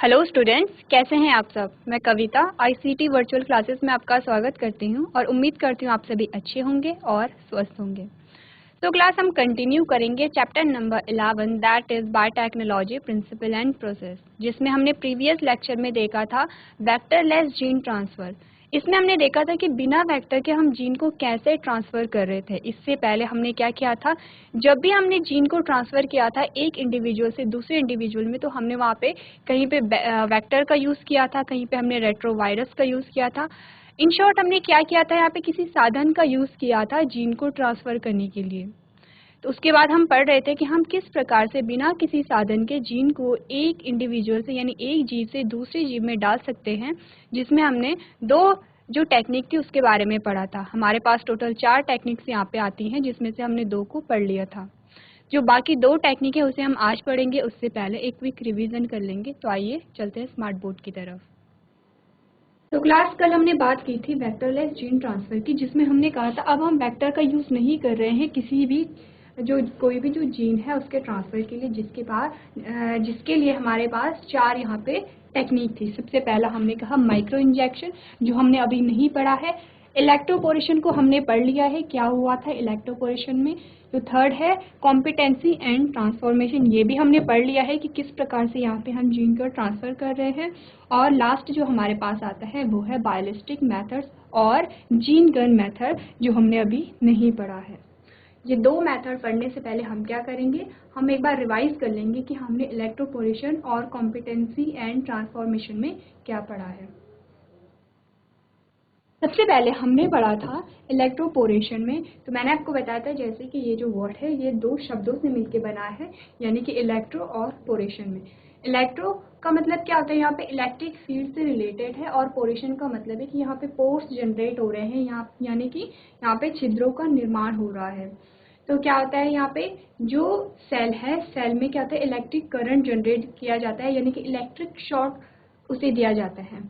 Hello students, कैसे हैं आप सब। मैं कविता आईसीटी वर्चुअल क्लासेस में आपका स्वागत करती हूं और उम्मीद करती हूं आप सभी अच्छे होंगे और स्वस्थ होंगे। तो क्लास हम कंटिन्यू करेंगे chapter number 11 that is biotechnology principle and process, जिसमें हमने प्रीवियस लेक्चर में देखा था वेक्टरलेस जीन ट्रांसफ़र। इसमें हमने देखा था कि बिना वेक्टर के हम जीन को कैसे ट्रांसफ़र कर रहे थे। इससे पहले हमने क्या किया था, जब भी हमने जीन को ट्रांसफ़र किया था एक इंडिविजुअल से दूसरे इंडिविजुअल में, तो हमने वहाँ पे कहीं पे वेक्टर का यूज़ किया था, कहीं पे हमने रेट्रोवायरस का यूज़ किया था। इन शॉर्ट हमने क्या किया था, यहाँ पे किसी साधन का यूज़ किया था जीन को ट्रांसफ़र करने के लिए। तो उसके बाद हम पढ़ रहे थे कि हम किस प्रकार से बिना किसी साधन के जीन को एक इंडिविजुअल से यानी एक जीव से दूसरे जीव में डाल सकते हैं, जिसमें हमने दो जो टेक्निक थी उसके बारे में पढ़ा था। हमारे पास टोटल 4 टेक्निक्स यहाँ पे आती हैं, जिसमें से हमने 2 को पढ़ लिया था। जो बाकी 2 टेक्निक है उसे हम आज पढ़ेंगे, उससे पहले एक क्विक रिवीजन कर लेंगे। तो आइए चलते हैं स्मार्ट बोर्ड की तरफ। तो क्लास कल हमने बात की थी वेक्टरलेस जीन ट्रांसफ़र की, जिसमें हमने कहा था अब हम वेक्टर का यूज़ नहीं कर रहे हैं किसी भी कोई भी जो जीन है उसके ट्रांसफ़र के लिए, जिसके लिए हमारे पास 4 यहाँ पे टेक्निक थी। सबसे पहला हमने कहा माइक्रो इंजेक्शन, जो हमने अभी नहीं पढ़ा है। इलेक्ट्रोपोरेशन को हमने पढ़ लिया है, क्या हुआ था इलेक्ट्रोपोरेशन में। जो थर्ड है कॉम्पिटेंसी एंड ट्रांसफॉर्मेशन, ये भी हमने पढ़ लिया है कि किस प्रकार से यहाँ पे हम जीन को ट्रांसफ़र कर रहे हैं। और लास्ट जो हमारे पास आता है वो है बायोलिस्टिक मेथड्स और जीन गन मेथड, जो हमने अभी नहीं पढ़ा है। ये 2 मेथड पढ़ने से पहले हम क्या करेंगे, हम एक बार रिवाइज कर लेंगे कि हमने इलेक्ट्रोपोरेशन और कॉम्पिटेंसी एंड ट्रांसफॉर्मेशन में क्या पढ़ा है। सबसे पहले हमने पढ़ा था इलेक्ट्रोपोरेशन में। तो मैंने आपको बताया था जैसे कि ये जो वर्ड है ये 2 शब्दों से मिलकर बना है, यानी कि इलेक्ट्रो और पोरेशन में। इलेक्ट्रो का मतलब क्या होता है, यहाँ पे इलेक्ट्रिक फील्ड से रिलेटेड है, और पोरेशन का मतलब है कि यहाँ पे पोर्स जनरेट हो रहे हैं, यहाँ यानी कि यहाँ पे छिद्रों का निर्माण हो रहा है। तो क्या होता है, यहाँ पे जो सेल है, सेल में क्या होता है इलेक्ट्रिक करंट जनरेट किया जाता है, यानी कि इलेक्ट्रिक शॉक उसे दिया जाता है।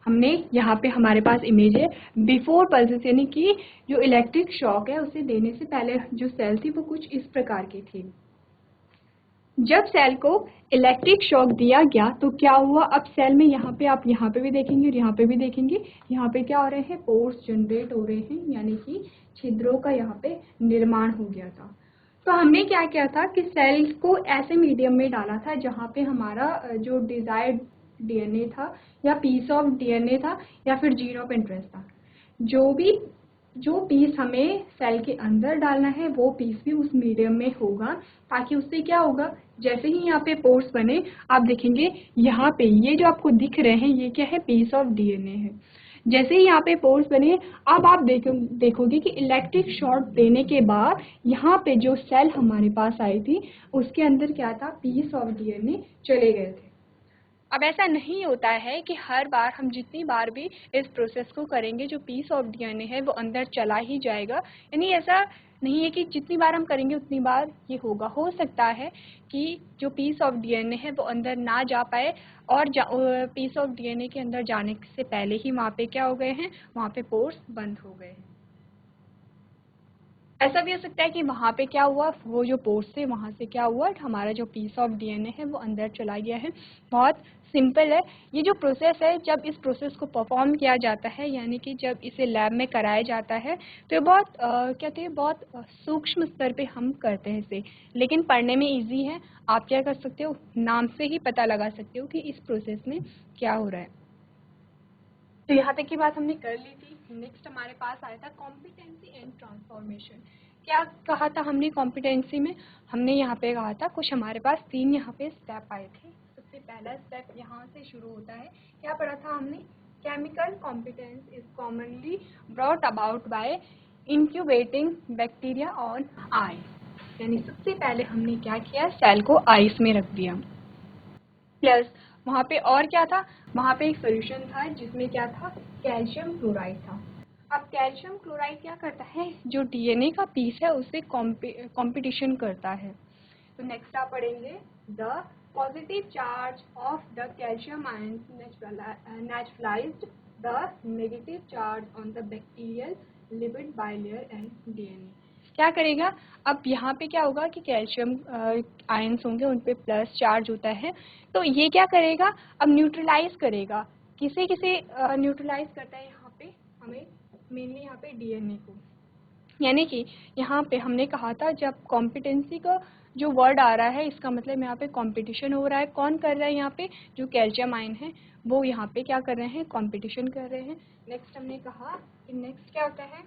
हमने यहाँ पे हमारे पास इमेज है बिफोर पल्सेस, यानी कि जो इलेक्ट्रिक शॉक है उसे देने से पहले जो सेल थी वो कुछ इस प्रकार की थी। जब सेल को इलेक्ट्रिक शॉक दिया गया तो क्या हुआ, अब सेल में यहाँ पे आप यहाँ पे भी देखेंगे और यहाँ पे भी देखेंगे, यहाँ पे क्या हो रहे हैं, पोर्स जनरेट हो रहे हैं, यानी कि छिद्रों का यहाँ पे निर्माण हो गया था। तो हमने क्या किया था कि सेल को ऐसे मीडियम में डाला था जहाँ पे हमारा जो डिजायर्ड डीएनए था या पीस ऑफ डीएनए था या फिर जीन ऑफ इंटरेस्ट था, जो पीस हमें सेल के अंदर डालना है वो पीस भी उस मीडियम में होगा, ताकि उससे क्या होगा, जैसे ही यहाँ पे पोर्स बने आप देखेंगे यहाँ पे ये जो आपको दिख रहे हैं ये क्या है, पीस ऑफ डीएनए है। जैसे ही यहाँ पे पोर्स बने अब आप देखोगे कि इलेक्ट्रिक शॉक देने के बाद यहाँ पे जो सेल हमारे पास आई थी उसके अंदर क्या था, पीस ऑफ डीएनए चले गए थे। अब ऐसा नहीं होता है कि हर बार हम जितनी बार भी इस प्रोसेस को करेंगे जो पीस ऑफ डीएनए है वो अंदर चला ही जाएगा, यानी ऐसा नहीं है कि जितनी बार हम करेंगे उतनी बार ये होगा। हो सकता है कि जो पीस ऑफ डीएनए है वो अंदर ना जा पाए और पीस ऑफ डीएनए के अंदर जाने से पहले ही वहाँ पे क्या हो गए हैं, वहाँ पे पोर्स बंद हो गए हैं। ऐसा भी हो सकता है कि वहाँ पे क्या हुआ, वो जो पोर्स थे वहाँ से क्या हुआ, हमारा जो पीस ऑफ डीएनए है वो अंदर चला गया है। बहुत सिंपल है ये जो प्रोसेस है। जब इस प्रोसेस को परफॉर्म किया जाता है, यानी कि जब इसे लैब में कराया जाता है, तो ये बहुत कहते हैं बहुत सूक्ष्म स्तर पे हम करते हैं इसे, लेकिन पढ़ने में ईजी है। आप क्या कर सकते हो, नाम से ही पता लगा सकते हो कि इस प्रोसेस में क्या हो रहा है। तो यहाँ तक की बात हमने कर ली थी। नेक्स्ट हमारे पास आया था कॉम्पिटेंसी एंड ट्रांसफॉर्मेशन। क्या कहा था हमने कॉम्पिटेंसी में, हमने यहाँ पे कहा था कुछ हमारे पास 3 यहाँ पे स्टेप आए थे। सबसे पहला स्टेप यहाँ से शुरू होता है, क्या पढ़ा था हमने, chemical competence is commonly brought about by incubating bacteria on ice, यानी सबसे पहले हमने क्या किया, सेल को आइस में रख दिया। प्लस वहाँ पे और क्या था, वहाँ पे एक सोल्यूशन था जिसमें क्या था, कैल्शियम क्लोराइड था। अब कैल्शियम क्लोराइड क्या करता है, जो डीएनए का पीस है उससे कंपटीशन करता है। तो नेक्स्ट आप पढ़ेंगे the positive charge of the calcium ions naturalised the negative charge on the bacterial lipid bilayer and DNA. क्या करेगा, अब यहाँ पे क्या होगा कि कैल्शियम आयंस होंगे, उन पे प्लस चार्ज होता है, तो ये क्या करेगा, अब न्यूट्रलाइज करेगा, किसे किसे न्यूट्रलाइज करता है यहाँ पे, हमें मेनली यहाँ पे डीएनए को। यानी कि यहाँ पे हमने कहा था जब कॉम्पिटेंसी का जो वर्ड आ रहा है, इसका मतलब यहाँ पे कंपटीशन हो रहा है। कौन कर रहा है यहाँ पे, जो कैल्शियम आयन है वो यहाँ पे क्या कर रहे हैं, कंपटीशन कर रहे हैं। नेक्स्ट हमने कहा कि नेक्स्ट क्या होता है,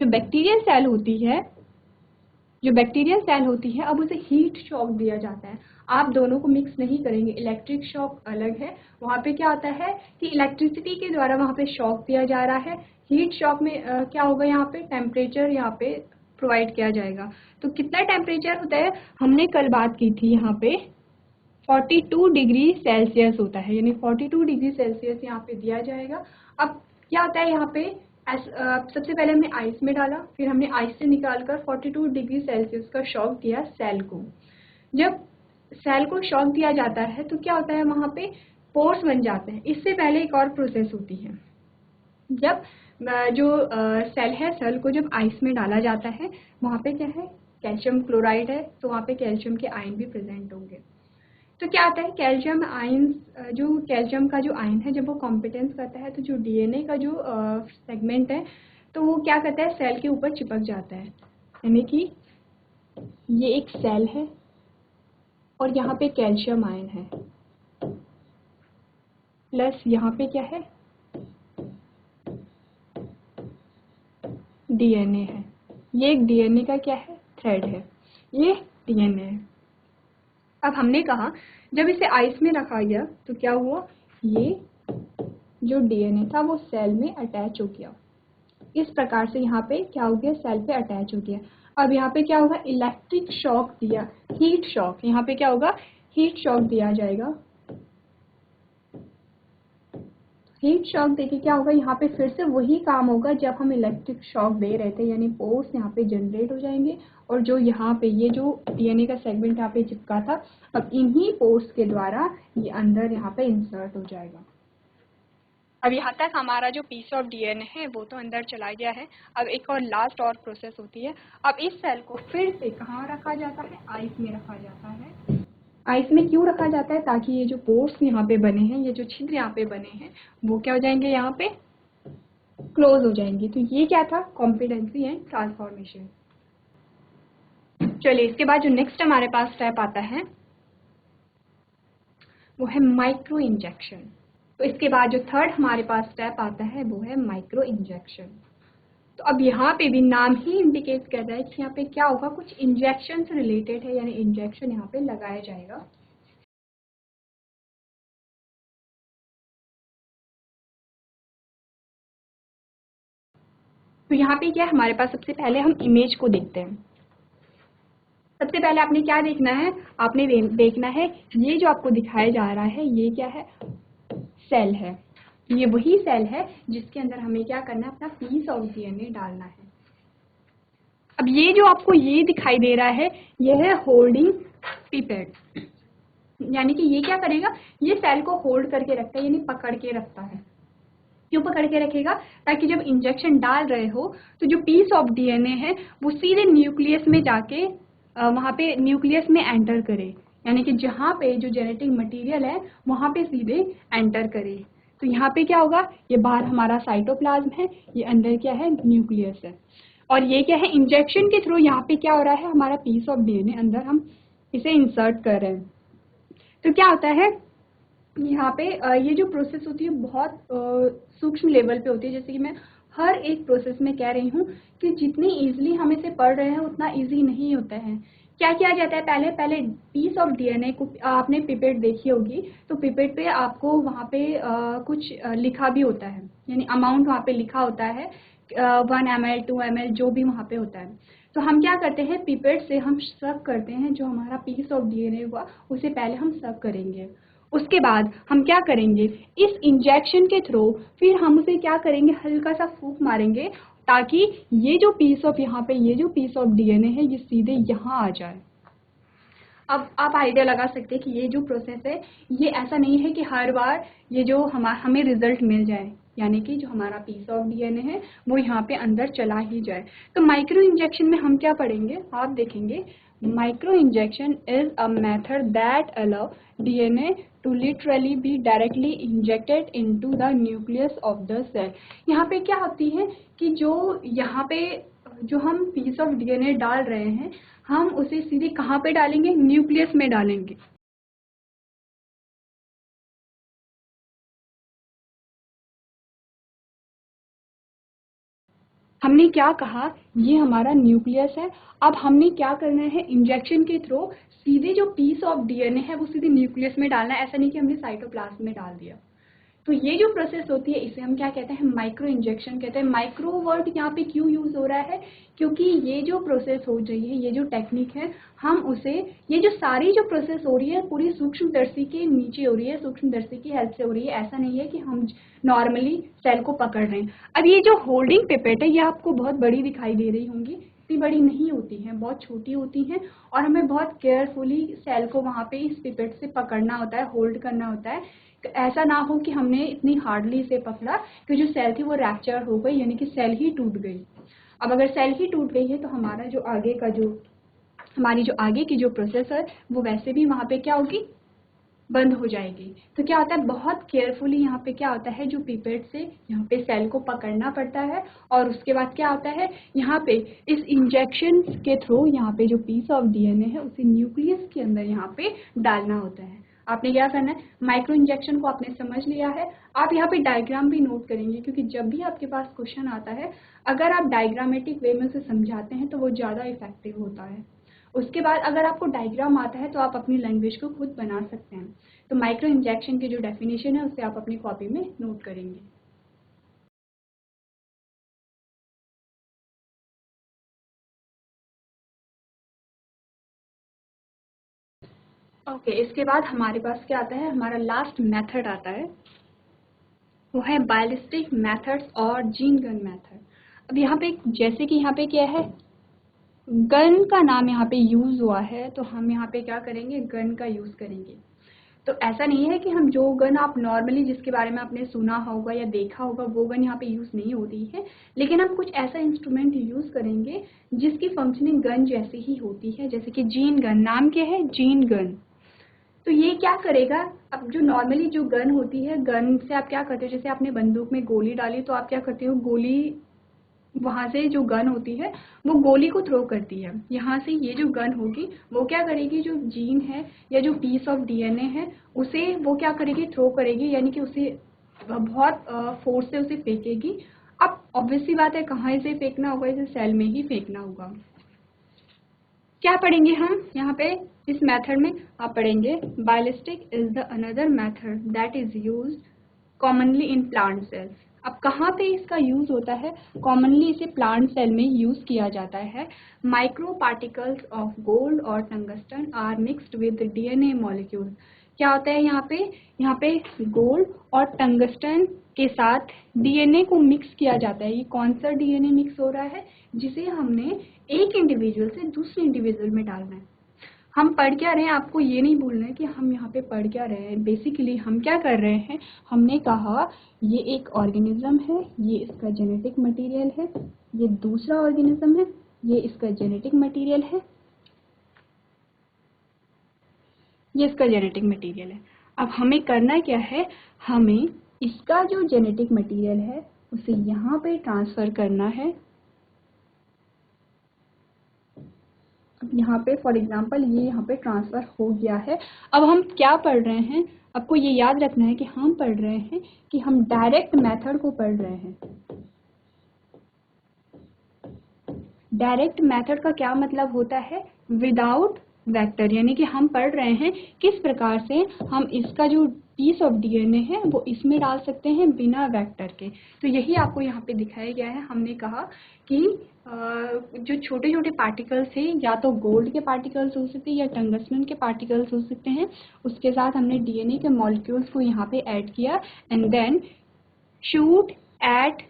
जो बैक्टीरियल सेल होती है, जो बैक्टीरियल सेल होती है, अब उसे हीट शॉक दिया जाता है। आप दोनों को मिक्स नहीं करेंगे, इलेक्ट्रिक शॉक अलग है। वहाँ पे क्या होता है कि इलेक्ट्रिसिटी के द्वारा वहाँ पे शॉक दिया जा रहा है। हीट शॉक में क्या होगा, यहाँ पे टेम्परेचर यहाँ पे प्रोवाइड किया जाएगा। तो कितना टेम्परेचर होता है, हमने कल बात की थी, यहाँ पे 42 डिग्री सेल्सियस होता है, यानी 42 डिग्री सेल्सियस यहाँ पे दिया जाएगा। अब क्या होता है यहाँ पे, सबसे पहले हमने आइस में डाला, फिर हमने आइस से निकालकर 42 डिग्री सेल्सियस का शॉक दिया सेल को। जब सेल को शॉक दिया जाता है तो क्या होता है, वहाँ पे पोर्स बन जाते हैं। इससे पहले एक और प्रोसेस होती है, जब जो सेल है, सेल को जब आइस में डाला जाता है, वहाँ पे क्या है, कैल्शियम क्लोराइड है, तो वहाँ पे कैल्शियम के आयन भी प्रेजेंट होंगे। तो क्या होता है, कैल्शियम आयन, जो कैल्शियम का जो आयन है, जब वो कॉम्पिटेंस करता है तो जो डीएनए का जो सेगमेंट है, तो वो क्या करता है, सेल के ऊपर चिपक जाता है। यानी कि ये एक सेल है और यहाँ पे कैल्शियम आयन है, प्लस यहाँ पे क्या है, डीएनए है। ये एक डीएनए का क्या है, थ्रेड है, ये डीएनए है। अब हमने कहा जब इसे आइस में रखा गया तो क्या हुआ, ये जो डीएनए था वो सेल में अटैच हो गया। इस प्रकार से यहाँ पे क्या हो गया, सेल पे अटैच हो गया। अब यहाँ पे क्या होगा, इलेक्ट्रिक शॉक दिया, हीट शॉक, यहाँ पे क्या होगा, हीट शॉक दिया जाएगा। हीट शॉक देके क्या होगा, यहाँ पे फिर से वही काम होगा जब हम इलेक्ट्रिक शॉक दे रहे थे, यानी पोर्स यहाँ पे जनरेट हो जाएंगे, और जो यहाँ पे ये जो डीएनए का सेगमेंट यहाँ पे चिपका था, अब इन्हीं पोर्स के द्वारा ये अंदर यहाँ पे इंसर्ट हो जाएगा। अब यहाँ तक हमारा जो पीस ऑफ डीएनए है वो तो अंदर चला गया है। अब एक और लास्ट और प्रोसेस होती है। अब इस सेल को फिर से कहाँ रखा जाता है, आइस में रखा जाता है। आइस में क्यों रखा जाता है, ताकि ये जो पोर्स यहाँ पे बने हैं, ये जो छिद्र यहाँ पे बने हैं, वो क्या हो जाएंगे, यहाँ पे क्लोज हो जाएंगे। तो ये क्या था, कॉम्पिटेंसी एंड ट्रांसफॉर्मेशन। चलिए इसके बाद जो नेक्स्ट हमारे पास स्टेप आता है वो है माइक्रो इंजेक्शन। तो इसके बाद जो थर्ड हमारे पास स्टेप आता है वो है माइक्रो इंजेक्शन। तो अब यहाँ पे भी नाम ही इंडिकेट कर रहा है कि यहाँ पे क्या होगा, कुछ इंजेक्शन से रिलेटेड है, यानी इंजेक्शन यहाँ पे लगाया जाएगा। तो यहाँ पे क्या है, हमारे पास सबसे पहले हम इमेज को देखते हैं। सबसे पहले आपने क्या देखना है, आपने देखना है ये जो आपको दिखाया जा रहा है ये क्या है, सेल है। ये वही सेल है जिसके अंदर हमें क्या करना है, अपना पीस ऑफ डीएनए डालना है। अब ये जो आपको ये दिखाई दे रहा है ये है होल्डिंग पिपेट, यानी कि ये क्या करेगा, ये सेल को होल्ड करके रखता है, यानी पकड़ के रखता है। क्यों पकड़ के रखेगा, ताकि जब इंजेक्शन डाल रहे हो तो जो पीस ऑफ डीएनए है वो सीधे न्यूक्लियस में जाके वहाँ पे न्यूक्लियस में एंटर करे, यानी कि जहाँ पे जो जेनेटिक मटेरियल है वहाँ पे सीधे एंटर करे। तो यहाँ पे क्या होगा, ये बाहर हमारा साइटोप्लाज्म है, ये अंदर क्या है, न्यूक्लियस है। और ये क्या है, इंजेक्शन के थ्रू यहाँ पे क्या हो रहा है, हमारा पीस ऑफ डीएनए अंदर हम इसे इंसर्ट कर रहे हैं। तो क्या होता है यहाँ पे, ये जो प्रोसेस होती है बहुत सूक्ष्म लेवल पे होती है। जैसे कि मैं हर एक प्रोसेस में कह रही हूँ कि जितनी इजीली हम इसे पढ़ रहे हैं उतना इजी नहीं होता है। क्या किया जाता है, पहले पहले पीस ऑफ डीएनए को आपने पिपेट देखी होगी, तो पिपेट पे आपको वहाँ पे कुछ लिखा भी होता है, यानी अमाउंट वहाँ पे लिखा होता है, 1 ml 2 ml जो भी वहाँ पे होता है। तो हम क्या करते हैं, पिपेट से हम सर्व करते हैं, जो हमारा पीस ऑफ डीएनए हुआ उसे पहले हम सर्व करेंगे। उसके बाद हम क्या करेंगे, इस इंजेक्शन के थ्रू फिर हम उसे क्या करेंगे, हल्का सा फूंक मारेंगे, ताकि ये जो पीस ऑफ यहाँ पे ये जो पीस ऑफ डीएनए है ये सीधे यहाँ आ जाए। अब आप आइडिया लगा सकते हैं कि ये जो प्रोसेस है ये ऐसा नहीं है कि हर बार ये जो हमें रिजल्ट मिल जाए। यानी कि जो हमारा पीस ऑफ डीएनए है वो यहाँ पे अंदर चला ही जाए। तो माइक्रो इंजेक्शन में हम क्या पढ़ेंगे, आप देखेंगे micro injection is a method that allow DNA to literally be directly injected into the nucleus of the cell. यहाँ पे क्या होती है कि जो यहाँ पे जो हम पीस ऑफ डीएनए डाल रहे हैं हम उसे सीधे कहाँ पे डालेंगे, न्यूक्लियस में डालेंगे। हमने क्या कहा, ये हमारा न्यूक्लियस है। अब हमने क्या करना है, इंजेक्शन के थ्रू सीधे जो पीस ऑफ डीएनए है वो सीधे न्यूक्लियस में डालना है, ऐसा नहीं कि हमने साइटोप्लाज्म में डाल दिया। तो ये जो प्रोसेस होती है इसे हम क्या कहते हैं, माइक्रो इंजेक्शन कहते हैं। माइक्रो वर्ड यहाँ पे क्यों यूज हो रहा है, क्योंकि ये जो प्रोसेस हो रही है, ये जो टेक्निक है, हम उसे, ये जो सारी जो प्रोसेस हो रही है पूरी सूक्ष्मदर्शी के नीचे हो रही है, सूक्ष्मदर्शी की हेल्प से हो रही है। ऐसा नहीं है कि हम नॉर्मली सेल को पकड़ रहे हैं। अब ये जो होल्डिंग पिपेट है ये आपको बहुत बड़ी दिखाई दे रही होंगी, इतनी बड़ी नहीं होती हैं, बहुत छोटी होती हैं और हमें बहुत केयरफुली सेल को वहाँ पे इस पिपेट से पकड़ना होता है, होल्ड करना होता है। ऐसा ना हो कि हमने इतनी हार्डली इसे पकड़ा कि जो सेल थी वो रैप्चर हो गई, यानी कि सेल ही टूट गई। अब अगर सेल ही टूट गई है तो हमारा जो आगे का जो हमारी जो आगे की जो प्रोसेस है वो वैसे भी वहाँ पे क्या होगी, बंद हो जाएगी। तो क्या होता है, बहुत केयरफुली यहाँ पे क्या होता है, जो पिपेट से यहाँ पे सेल को पकड़ना पड़ता है और उसके बाद क्या होता है, यहाँ पे इस इंजेक्शन के थ्रू यहाँ पे जो पीस ऑफ डीएनए है उसे न्यूक्लियस के अंदर यहाँ पे डालना होता है। आपने क्या करना है, माइक्रो इंजेक्शन को आपने समझ लिया है। आप यहाँ पे डायग्राम भी नोट करेंगे क्योंकि जब भी आपके पास क्वेश्चन आता है अगर आप डायग्रामेटिक वे में उसे समझाते हैं तो वो ज़्यादा इफेक्टिव होता है। उसके बाद अगर आपको डायग्राम आता है तो आप अपनी लैंग्वेज को खुद बना सकते हैं। तो माइक्रो इंजेक्शन की जो डेफिनेशन है उसे आप अपनी कॉपी में नोट करेंगे। ओके, इसके बाद हमारे पास क्या आता है, हमारा लास्ट मेथड आता है, वो है बायोलिस्टिक मेथड्स और जीन गन मेथड। अब यहाँ पे जैसे कि यहाँ पे क्या है, गन का नाम यहाँ पे यूज हुआ है तो हम यहाँ पे क्या करेंगे, गन का यूज करेंगे। तो ऐसा नहीं है कि हम जो गन आप नॉर्मली जिसके बारे में आपने सुना होगा या देखा होगा वो गन यहाँ पे यूज़ नहीं होती है, लेकिन हम कुछ ऐसा इंस्ट्रूमेंट यूज़ करेंगे जिसकी फंक्शनिंग गन जैसी ही होती है, जैसे कि जीन गन। नाम क्या है, जीन गन। तो ये क्या करेगा, अब जो नॉर्मली जो गन होती है, गन से आप क्या करते हो, जैसे आपने बंदूक में गोली डाली तो आप क्या करते हो, गोली वहाँ से जो गन होती है वो गोली को थ्रो करती है। यहाँ से ये जो गन होगी वो क्या करेगी, जो जीन है या जो पीस ऑफ डीएनए है उसे वो क्या करेगी, थ्रो करेगी, यानी कि उसे बहुत फोर्स से उसे फेंकेगी। अब ऑब्वियस सी बात है कहाँ इसे फेंकना होगा, इसे सेल में ही फेंकना होगा। क्या पढ़ेंगे हम यहाँ पे इस मेथड में, आप पढ़ेंगे biolistic is the another method that is used commonly in plant cells. अब कहाँ पे इसका यूज होता है, कॉमनली इसे प्लांट सेल में यूज किया जाता है। माइक्रो पार्टिकल्स ऑफ गोल्ड और tungsten are mixed with DNA molecule. क्या होता है यहाँ पे गोल्ड और टंगस्टन के साथ डीएनए को मिक्स किया जाता है। ये कौन सा डीएनए मिक्स हो रहा है, जिसे हमने एक इंडिविजुअल से दूसरे इंडिविजुअल में डालना है। हम पढ़ क्या रहे हैं, आपको ये नहीं भूलना है कि हम यहाँ पे पढ़ क्या रहे हैं। बेसिकली हम क्या कर रहे हैं, हमने कहा ये एक ऑर्गेनिज्म है, ये इसका जेनेटिक मटेरियल है, ये दूसरा ऑर्गेनिज्म है, ये इसका जेनेटिक मटेरियल है, ये इसका जेनेटिक मटेरियल है। अब हमें करना क्या है, हमें इसका जो जेनेटिक मटेरियल है उसे यहाँ पे ट्रांसफ़र करना है। अब यहाँ पे फॉर एग्जांपल ये यहाँ पे ट्रांसफ़र हो गया है। अब हम क्या पढ़ रहे हैं, आपको ये याद रखना है कि हम पढ़ रहे हैं कि हम डायरेक्ट मेथड को पढ़ रहे हैं। डायरेक्ट मेथड का क्या मतलब होता है, विदाउट वेक्टर, यानी कि हम पढ़ रहे हैं किस प्रकार से हम इसका जो पीस ऑफ डीएनए है वो इसमें डाल सकते हैं बिना वेक्टर के। तो यही आपको यहाँ पे दिखाया गया है। हमने कहा कि जो छोटे छोटे पार्टिकल्स थे, या तो गोल्ड के पार्टिकल्स हो सकते हैं या टंगस्टन के पार्टिकल्स हो सकते हैं, उसके साथ हमने डीएनए के मॉलिक्यूल्स को यहाँ पे ऐड किया and then shoot at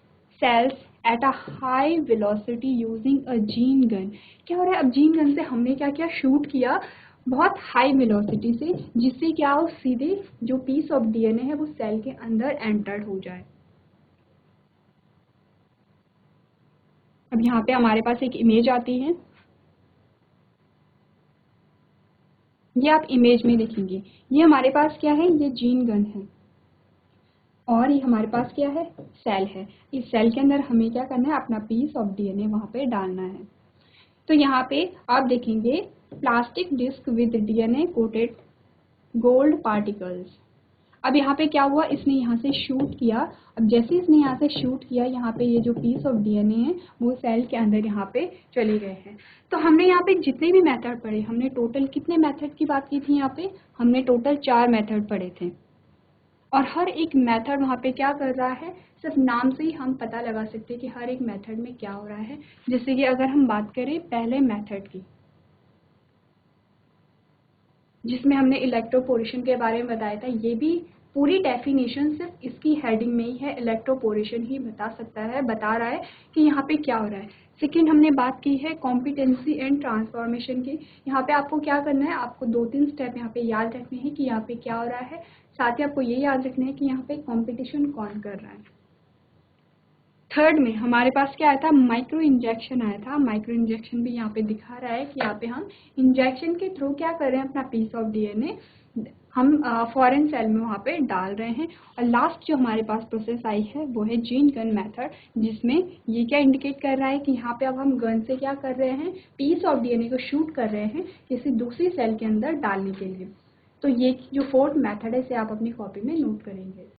cells at a high velocity using a gene gun. क्या हो रहा है, अब जीन गन से हमने क्या किया, शूट किया बहुत हाई वेलोसिटी से, जिससे क्या हो, सीधे जो पीस ऑफ डीएनए है वो सेल के अंदर एंटर्ड हो जाए। अब यहाँ पे हमारे पास एक इमेज आती है, ये आप इमेज में देखेंगे। ये हमारे पास क्या है, ये जीन गन है और ये हमारे पास क्या है, सेल है। इस सेल के अंदर हमें क्या करना है, अपना पीस ऑफ डीएनए वहाँ पे डालना है। तो यहाँ पे आप देखेंगे plastic disc with DNA coated gold particles. अब यहाँ पे क्या हुआ, इसने यहाँ से शूट किया। अब जैसे इसने यहाँ से शूट किया, यहाँ पे ये जो पीस ऑफ डीएनए है वो सेल के अंदर यहाँ पे चले गए हैं। तो हमने यहाँ पे जितने भी मेथड पढ़े, हमने टोटल कितने मेथड की बात की थी, यहाँ पे हमने टोटल 4 मेथड पढ़े थे। और हर एक मेथड वहाँ पे क्या कर रहा है, सिर्फ नाम से ही हम पता लगा सकते हैं कि हर एक मेथड में क्या हो रहा है। जैसे कि अगर हम बात करें पहले मेथड की, जिसमें हमने इलेक्ट्रोपोरेशन के बारे में बताया था, ये भी पूरी डेफिनेशन सिर्फ इसकी हेडिंग में ही है। इलेक्ट्रोपोरेशन ही बता सकता है, बता रहा है कि यहाँ पे क्या हो रहा है। सेकेंड हमने बात की है कॉम्पिटेंसी एंड ट्रांसफॉर्मेशन की। यहाँ पे आपको क्या करना है, आपको 2-3 स्टेप यहाँ पे याद रखने हैं कि यहाँ पे क्या हो रहा है। साथ ही आपको ये याद रखना है कि यहाँ पे कॉम्पिटिशन कौन कर रहा है। थर्ड में हमारे पास क्या आया था, माइक्रो इंजेक्शन आया था। माइक्रो इंजेक्शन भी यहाँ पे दिखा रहा है कि यहाँ पे हम इंजेक्शन के थ्रू क्या कर रहे हैं, अपना पीस ऑफ डीएनए हम फॉरेन सेल में वहाँ पे डाल रहे हैं। और लास्ट जो हमारे पास प्रोसेस आई है वो है जीन गन मेथड, जिसमें ये क्या इंडिकेट कर रहा है कि यहाँ पे अब हम गन से क्या कर रहे हैं, पीस ऑफ डीएनए को शूट कर रहे हैं किसी दूसरी सेल के अंदर डालने के लिए। तो ये जो फोर्थ मेथड है इसे आप अपनी कॉपी में नोट करेंगे।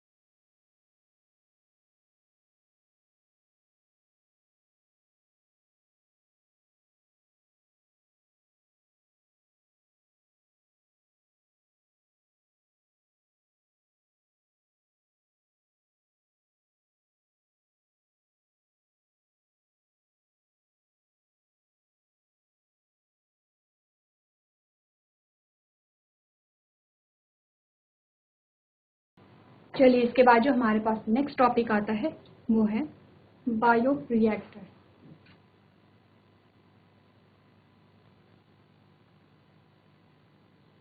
चलिए, इसके बाद जो हमारे पास नेक्स्ट टॉपिक आता है वो है बायो रिएक्टर।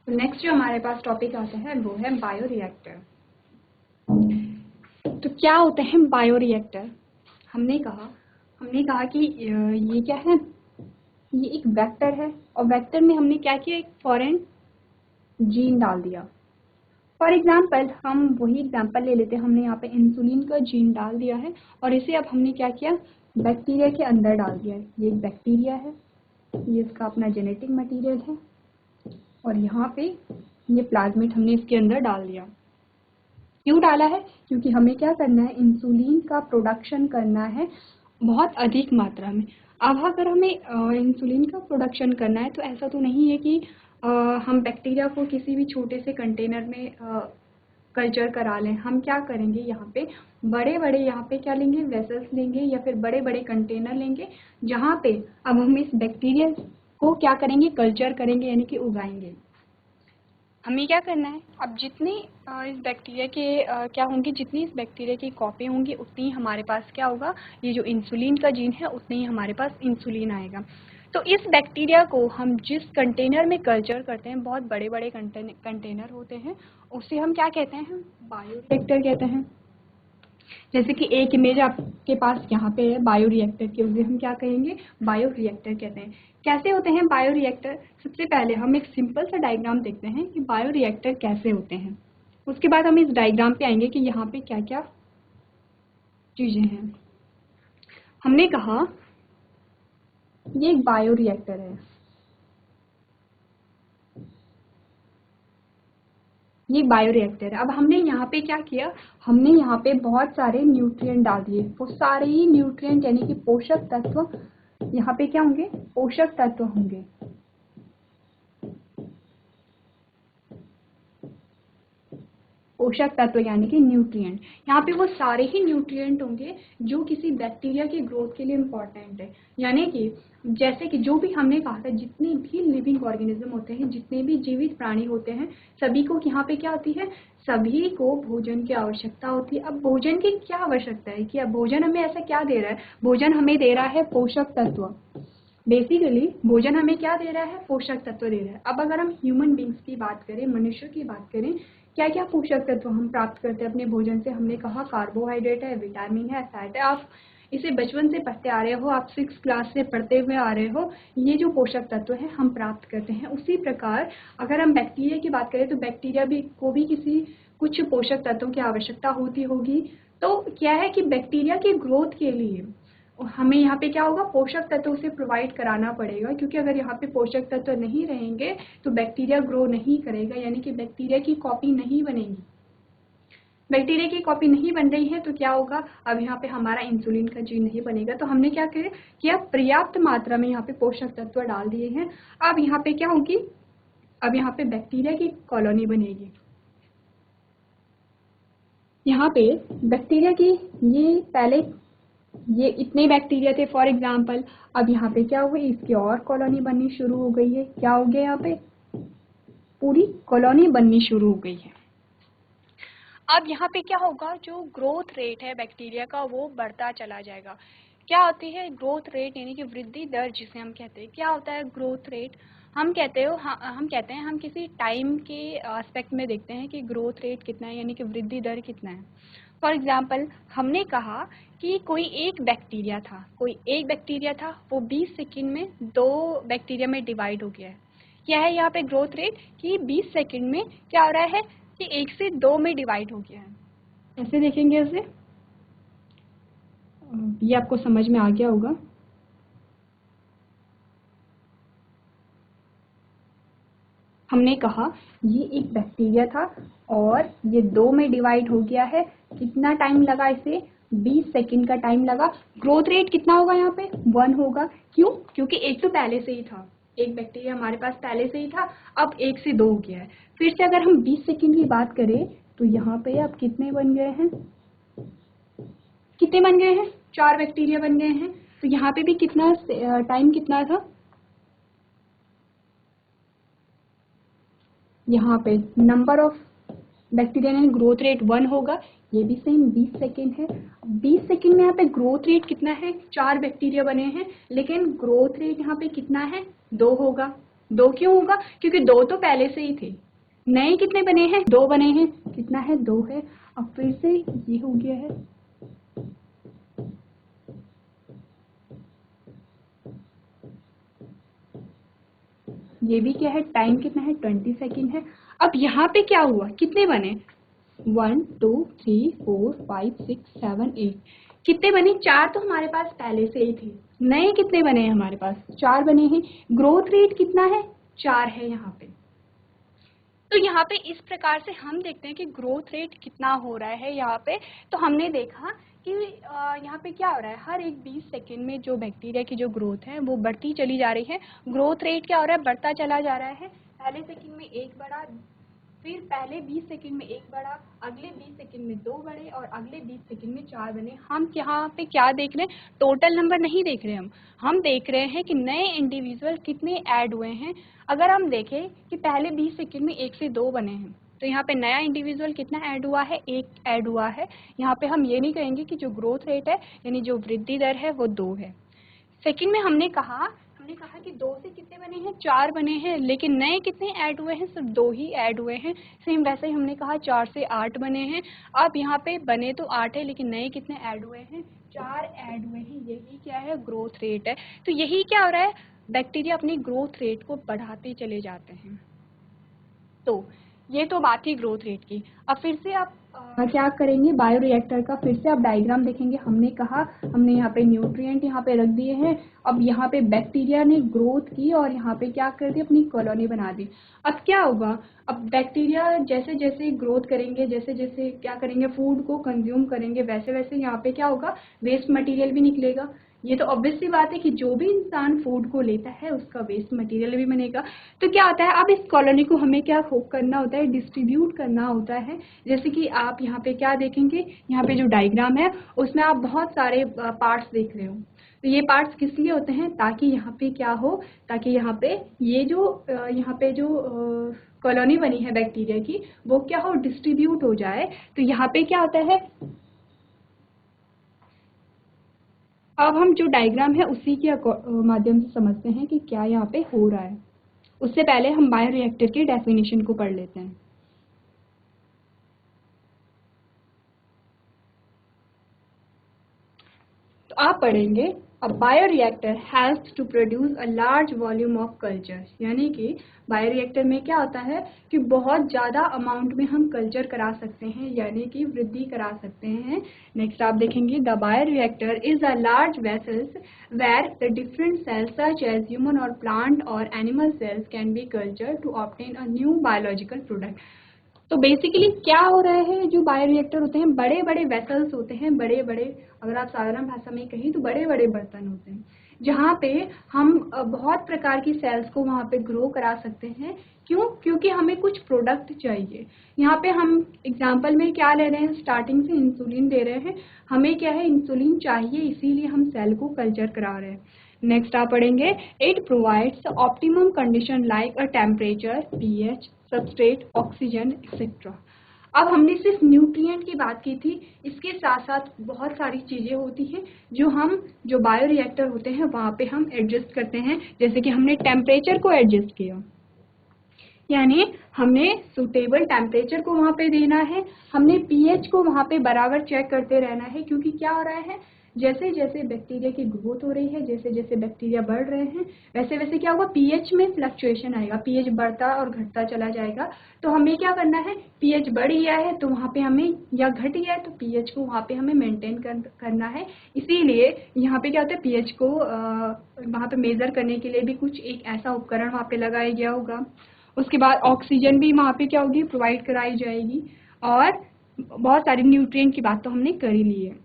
तो नेक्स्ट जो हमारे पास टॉपिक आता है वो है बायो रिएक्टर। तो क्या होते हैं बायो रिएक्टर, हमने कहा कि ये क्या है, ये एक वेक्टर है और वेक्टर में हमने क्या किया, एक फॉरेन जीन डाल दिया। फॉर एग्जाम्पल हम वही एग्जाम्पल ले लेते हैं, हमने यहाँ पे इंसुलिन का जीन डाल दिया है और इसे अब हमने क्या किया, बैक्टीरिया के अंदर डाल दिया है। ये एक बैक्टीरिया है, ये इसका अपना जेनेटिक मटेरियल है और यहाँ पे ये प्लाज्मिड हमने इसके अंदर डाल दिया। क्यों डाला है, क्योंकि हमें क्या करना है, इंसुलिन का प्रोडक्शन करना है बहुत अधिक मात्रा में। अब अगर हमें इंसुलिन का प्रोडक्शन करना है तो ऐसा तो नहीं है कि हम बैक्टीरिया को किसी भी छोटे से कंटेनर में कल्चर करा लें। हम क्या करेंगे, यहाँ पे बड़े बड़े यहाँ पे क्या लेंगे, वेसल्स लेंगे या फिर बड़े बड़े कंटेनर लेंगे, जहाँ पे अब हम इस बैक्टीरिया को क्या करेंगे, कल्चर करेंगे यानी कि उगाएंगे। हमें क्या करना है, अब जितनी इस बैक्टीरिया के क्या होंगी, जितनी इस बैक्टीरिया की कॉपी होंगी उतनी ही हमारे पास क्या होगा, ये जो इंसुलिन का जीन है उतनी ही हमारे पास इंसुलिन आएगा। तो इस बैक्टीरिया को हम जिस कंटेनर में कल्चर करते हैं, बहुत बड़े बड़े कंटेनर होते हैं, उसे हम क्या कहते हैं, बायोरिएक्टर कहते हैं। जैसे कि एक इमेज आपके पास यहाँ पे है बायो रिएक्टर की, उसे हम क्या कहेंगे, बायो रिएक्टर कहते हैं। कैसे होते हैं बायो रिएक्टर, सबसे पहले हम एक सिंपल सा डायग्राम देखते हैं कि बायो रिएक्टर कैसे होते हैं। उसके बाद हम इस डायग्राम पे आएंगे कि यहाँ पे क्या क्या चीज़ें हैं। हमने कहा ये एक बायो रिएक्टर है, ये बायो रिएक्टर है। अब हमने यहाँ पे क्या किया, हमने यहाँ पे बहुत सारे न्यूट्रिएंट डाल दिए। वो सारे ही न्यूट्रिएंट यानी कि पोषक तत्व यहाँ पे क्या होंगे, पोषक तत्व होंगे। पोषक तत्व यानी कि न्यूट्रिएंट, यहाँ पे वो सारे ही न्यूट्रिएंट होंगे जो किसी बैक्टीरिया की ग्रोथ के लिए इम्पॉर्टेंट है। यानी कि जैसे कि जो भी हमने कहा था, जितने भी लिविंग ऑर्गेनिज्म होते हैं, जितने भी जीवित प्राणी होते हैं, सभी को यहाँ पे क्या होती है, सभी को भोजन की आवश्यकता होती है। अब भोजन की क्या आवश्यकता है कि अब भोजन हमें ऐसा क्या दे रहा है, भोजन हमें दे रहा है पोषक तत्व। बेसिकली भोजन हमें क्या दे रहा है, पोषक तत्व दे रहा है। अब अगर हम ह्यूमन बींग्स की बात करें, मनुष्य की बात करें, क्या क्या पोषक तत्व हम प्राप्त करते हैं अपने भोजन से, हमने कहा कार्बोहाइड्रेट है, विटामिन है, फैट है। आप इसे बचपन से पढ़ते आ रहे हो, आप 6 क्लास से पढ़ते हुए आ रहे हो, ये जो पोषक तत्व है हम प्राप्त करते हैं। उसी प्रकार अगर हम बैक्टीरिया की बात करें तो बैक्टीरिया को भी कुछ पोषक तत्वों की आवश्यकता होती होगी। तो क्या है कि बैक्टीरिया की ग्रोथ के लिए हमें यहाँ पे क्या होगा, पोषक तत्व उसे प्रोवाइड कराना पड़ेगा, क्योंकि अगर यहाँ पे पोषक तत्व नहीं रहेंगे तो बैक्टीरिया ग्रो नहीं करेगा, यानी कि बैक्टीरिया की कॉपी नहीं बनेगी। बैक्टीरिया की कॉपी नहीं बन रही है तो क्या होगा, अब यहाँ पे हमारा इंसुलिन का जीन नहीं बनेगा। तो हमने क्या किया, पर्याप्त मात्रा में यहाँ पे पोषक तत्व डाल दिए हैं। अब यहाँ पे क्या होगी, अब यहाँ पे बैक्टीरिया की कॉलोनी बनेगी। यहाँ पे बैक्टीरिया की पहले ये इतने बैक्टीरिया थे फॉर एग्जाम्पल, अब यहाँ पे क्या हुआ, इसकी और कॉलोनी बननी शुरू हो गई है। क्या हो गया, यहाँ पे पूरी कॉलोनी बननी शुरू हो गई है। अब यहाँ पे क्या होगा, जो ग्रोथ रेट है बैक्टीरिया का वो बढ़ता चला जाएगा। क्या होती है ग्रोथ रेट, यानी कि वृद्धि दर जिसे हम कहते हैं। क्या होता है ग्रोथ रेट, हम कहते हैं हम किसी टाइम के एस्पेक्ट में देखते हैं कि ग्रोथ रेट कितना है, यानी कि वृद्धि दर कितना है। फॉर एग्जाम्पल हमने कहा कि कोई एक बैक्टीरिया था, वो 20 सेकेंड में 2 बैक्टीरिया में डिवाइड हो गया है। क्या है यहाँ पे ग्रोथ रेट कि 20 सेकेंड में क्या हो रहा है कि 1 से 2 में डिवाइड हो गया है। ऐसे देखेंगे इसे, ये आपको समझ में आ गया होगा। हमने कहा ये एक बैक्टीरिया था और ये 2 में डिवाइड हो गया है। कितना टाइम लगा इसे, 20 सेकेंड का टाइम लगा। ग्रोथ रेट कितना होगा, यहाँ पे 1 होगा। क्यों, क्योंकि एक तो पहले से ही था, एक बैक्टीरिया हमारे पास पहले से ही था, अब 1 से 2 हो गया है। फिर से अगर हम 20 सेकेंड की बात करें तो यहाँ पे अब कितने बन गए हैं, 4 बैक्टीरिया बन गए हैं। तो यहाँ पे भी कितना टाइम कितना था, यहाँ पे नंबर ऑफ बैक्टीरिया यानी ग्रोथ रेट 1 होगा। ये भी सेम 20 सेकेंड है। 20 सेकेंड में यहाँ पे ग्रोथ रेट कितना है, 4 बैक्टीरिया बने हैं, लेकिन ग्रोथ रेट यहाँ पे कितना है, 2 होगा। 2 क्यों होगा, क्योंकि 2 तो पहले से ही थे। नए कितने बने हैं, 2 बने हैं। कितना है, 2 है। अब फिर से ये हो गया है, ये भी क्या है, टाइम कितना है, 20 सेकेंड है। अब यहाँ पे क्या हुआ, कितने बने, 1 2 3 4 5 6 7 8, कितने बने, 4 तो हमारे पास पहले से ही थे। नए कितने बने हैं, हमारे पास 4 बने हैं। ग्रोथ रेट कितना है, 4 है यहाँ पे। तो यहाँ पे इस प्रकार से हम देखते हैं कि ग्रोथ रेट कितना हो रहा है यहाँ पे। तो हमने देखा कि यहाँ पे क्या हो रहा है, हर एक 20 सेकेंड में जो बैक्टीरिया की जो ग्रोथ है वो बढ़ती चली जा रही है। ग्रोथ रेट क्या हो रहा है, बढ़ता चला जा रहा है। पहले सेकेंड में 1 बढ़ा, फिर पहले 20 सेकेंड में 1 बढ़ा, अगले 20 सेकेंड में 2 बढ़े और अगले 20 सेकेंड में 4 बने। हम यहाँ पे क्या देख रहे हैं, टोटल नंबर नहीं देख रहे हम देख रहे हैं कि नए इंडिविजुअल कितने ऐड हुए हैं। अगर हम देखें कि पहले 20 सेकेंड में 1 से 2 बने हैं तो यहाँ पे नया इंडिविजुअल कितना ऐड हुआ है, 1 ऐड हुआ है। यहाँ पे हम ये नहीं कहेंगे कि जो ग्रोथ रेट है यानी जो वृद्धि दर है वो 2 है। सेकेंड में हमने कहा कि 2 से कितने बने हैं, 4 बने हैं, लेकिन नए कितने ऐड हुए हैं, सिर्फ 2 ही ऐड हुए हैं। सेम वैसे ही हमने कहा 4 से 8 बने हैं। अब यहाँ पे बने तो 8 है लेकिन नए कितने ऐड हुए हैं, 4 ऐड हुए हैं। यही क्या है, ग्रोथ रेट है। तो यही क्या हो रहा है, बैक्टीरिया अपनी ग्रोथ रेट को बढ़ाते चले जाते हैं। तो ये तो बात थी ग्रोथ रेट की। अब फिर से आप क्या करेंगे, बायोरिएक्टर का फिर से आप डायग्राम देखेंगे। हमने कहा हमने यहाँ पे न्यूट्रिएंट यहाँ पे रख दिए हैं। अब यहाँ पे बैक्टीरिया ने ग्रोथ की और यहाँ पे क्या कर दी, अपनी कॉलोनी बना दी। अब क्या होगा, अब बैक्टीरिया जैसे जैसे ग्रोथ करेंगे, जैसे जैसे क्या करेंगे, फूड को कंज्यूम करेंगे, वैसे वैसे यहाँ पे क्या होगा, वेस्ट मटेरियल भी निकलेगा। ये तो ऑब्वियस सी बात है कि जो भी इंसान फूड को लेता है उसका वेस्ट मटेरियल भी बनेगा। तो क्या होता है, अब इस कॉलोनी को हमें क्या करना होता है, डिस्ट्रीब्यूट करना होता है। जैसे कि आप यहाँ पे क्या देखेंगे, यहाँ पे जो डायग्राम है उसमें आप बहुत सारे पार्ट्स देख रहे हो। तो ये पार्ट्स किस लिए होते हैं, ताकि यहाँ पे क्या हो, ताकि यहाँ पे ये जो कॉलोनी बनी है बैक्टीरिया की वो क्या हो, डिस्ट्रीब्यूट हो जाए। तो यहाँ पे क्या होता है, अब हम जो डायग्राम है उसी के माध्यम से समझते हैं कि क्या यहाँ पे हो रहा है। उससे पहले हम बायोरिएक्टर की डेफिनेशन को पढ़ लेते हैं। तो आप पढ़ेंगे a bioreactor helps to produce a large volume of culture, यानी कि बायोरिएक्टर में क्या होता है कि बहुत ज़्यादा अमाउंट में हम कल्चर करा सकते हैं, यानी कि वृद्धि करा सकते हैं। नेक्स्ट आप देखेंगे the bioreactor is a large vessels where the different cells such as human और प्लांट और animal cells can be culture to obtain a new biological product. तो बेसिकली क्या हो रहा है, जो बायोरिएक्टर होते हैं बड़े बड़े वेसल्स होते हैं, बड़े बड़े, अगर आप साधारण भाषा में कहें तो बड़े बड़े बर्तन होते हैं, जहाँ पे हम बहुत प्रकार की सेल्स को वहाँ पे ग्रो करा सकते हैं। क्यों? क्योंकि हमें कुछ प्रोडक्ट चाहिए। यहाँ पे हम एग्जांपल में क्या ले रहे हैं, स्टार्टिंग से इंसुलिन दे रहे हैं, हमें क्या है, इंसुलिन चाहिए, इसीलिए हम सेल को कल्चर करा रहे हैं। नेक्स्ट आप पढ़ेंगे it provides optimum condition like a temperature, pH, substrate, oxygen etcetera. अब हमने सिर्फ न्यूट्रिएंट की बात की थी, इसके साथ साथ बहुत सारी चीज़ें होती हैं जो बायोरिएक्टर होते हैं वहाँ पे हम एडजस्ट करते हैं। जैसे कि हमने टेम्परेचर को एडजस्ट किया, यानी हमने सूटेबल टेम्परेचर को वहाँ पे देना है, हमने पीएच को वहाँ पे बराबर चेक करते रहना है, क्योंकि क्या हो रहा है, जैसे जैसे बैक्टीरिया की ग्रोथ हो रही है, जैसे जैसे बैक्टीरिया बढ़ रहे हैं, वैसे वैसे क्या होगा, पीएच में फ्लक्चुएशन आएगा, पीएच बढ़ता और घटता चला जाएगा। तो हमें क्या करना है, पीएच बढ़ गया है तो वहाँ पे हमें, या घट गया है तो पीएच को वहाँ पे हमें मेंटेन करना है। इसीलिए यहाँ पे क्या होता है, पीएच को वहाँ पे मेजर करने के लिए भी कुछ एक ऐसा उपकरण वहाँ पे लगाया गया होगा। उसके बाद ऑक्सीजन भी वहाँ पे क्या होगी, प्रोवाइड कराई जाएगी। और बहुत सारे न्यूट्रिएंट की बात तो हमने कर ही ली है।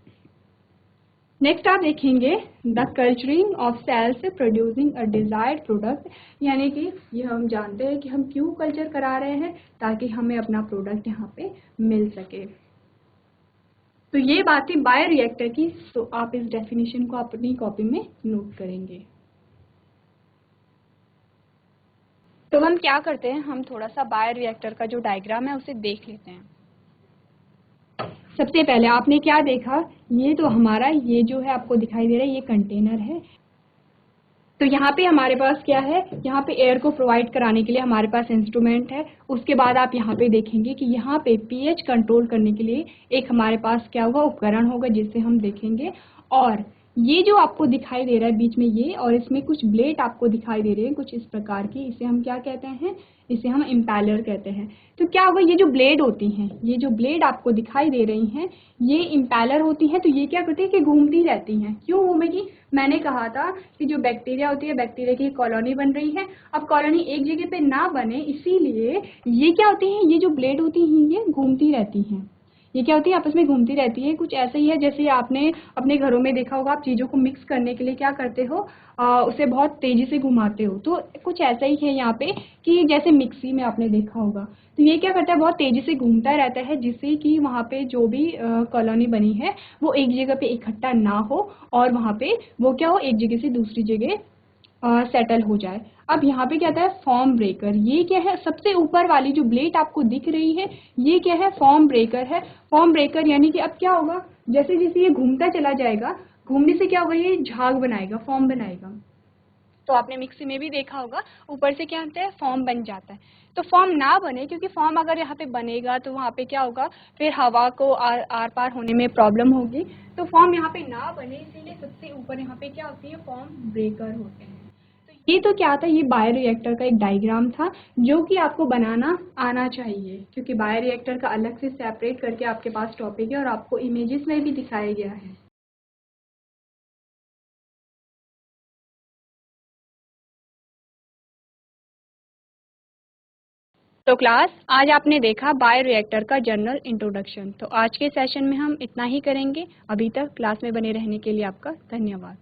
नेक्स्ट आप देखेंगे the culturing of cells producing a desired product, यानी कि ये हम जानते हैं कि हम क्यों कल्चर करा रहे हैं, ताकि हमें अपना प्रोडक्ट यहाँ पे मिल सके। तो ये बातें बायोरिएक्टर की, तो आप इस डेफिनेशन को अपनी कॉपी में नोट करेंगे। तो हम क्या करते हैं, हम थोड़ा सा बायोरिएक्टर का जो डायग्राम है उसे देख लेते हैं। सबसे पहले आपने क्या देखा, ये तो हमारा, ये जो है आपको दिखाई दे रहा है, ये कंटेनर है। तो यहाँ पे हमारे पास क्या है, यहाँ पे एयर को प्रोवाइड कराने के लिए हमारे पास इंस्ट्रूमेंट है। उसके बाद आप यहाँ पे देखेंगे कि यहाँ पे पीएच कंट्रोल करने के लिए एक हमारे पास क्या होगा, उपकरण होगा, जिससे हम देखेंगे। और ये जो आपको दिखाई दे रहा है बीच में ये, और इसमें कुछ ब्लेड आपको दिखाई दे रहे हैं कुछ इस प्रकार की, इसे हम क्या कहते हैं, इसे हम इम्पैलर कहते हैं। तो क्या होगा, ये जो ब्लेड होती हैं, ये जो ब्लेड आपको दिखाई दे रही हैं, ये इम्पैलर होती हैं। तो ये क्या करती है कि घूमती रहती हैं। क्यों घूमेगी, मैंने कहा था कि जो बैक्टीरिया होती है, बैक्टीरिया की कॉलोनी बन रही है। अब कॉलोनी एक जगह पे ना बने, इसीलिए ये क्या होती हैं, ये जो ब्लेड होती हैं ये घूमती रहती हैं। ये क्या होती है, आपस में घूमती रहती है। कुछ ऐसा ही है जैसे आपने अपने घरों में देखा होगा, आप चीज़ों को मिक्स करने के लिए क्या करते हो, उसे बहुत तेज़ी से घुमाते हो। तो कुछ ऐसा ही है यहाँ पे कि जैसे मिक्सी में आपने देखा होगा, तो ये क्या करता है, बहुत तेज़ी से घूमता रहता है, जिससे कि वहाँ पे जो भी कॉलोनी बनी है वो एक जगह पे इकट्ठा ना हो, और वहाँ पे वो क्या हो, एक जगह से दूसरी जगह सेटल हो जाए। अब यहाँ पे क्या आता है, फॉर्म ब्रेकर। ये क्या है, सबसे ऊपर वाली जो ब्लेड आपको दिख रही है, ये क्या है, फॉर्म ब्रेकर है। फॉर्म ब्रेकर यानी कि अब क्या होगा, जैसे जैसे ये घूमता चला जाएगा, घूमने से क्या होगा, ये झाग बनाएगा, फॉर्म बनाएगा। तो आपने मिक्सी में भी देखा होगा, ऊपर से क्या होता है, फॉर्म बन जाता है। तो फॉर्म ना बने, क्योंकि फॉर्म अगर यहाँ पे बनेगा तो वहाँ पे क्या होगा, फिर हवा को आर पार होने में प्रॉब्लम होगी। तो फॉर्म यहाँ पे ना बने, इसीलिए सबसे ऊपर यहाँ पे क्या होती है, फॉर्म ब्रेकर होते हैं। तो ये तो क्या था, ये बायोरिएक्टर का एक डायग्राम था, जो कि आपको बनाना आना चाहिए, क्योंकि बायोरिएक्टर का अलग से सेपरेट करके आपके पास टॉपिक है और आपको इमेजेस में भी दिखाया गया है। तो क्लास, आज आपने देखा बायोरिएक्टर का जनरल इंट्रोडक्शन। तो आज के सेशन में हम इतना ही करेंगे। अभी तक क्लास में बने रहने के लिए आपका धन्यवाद।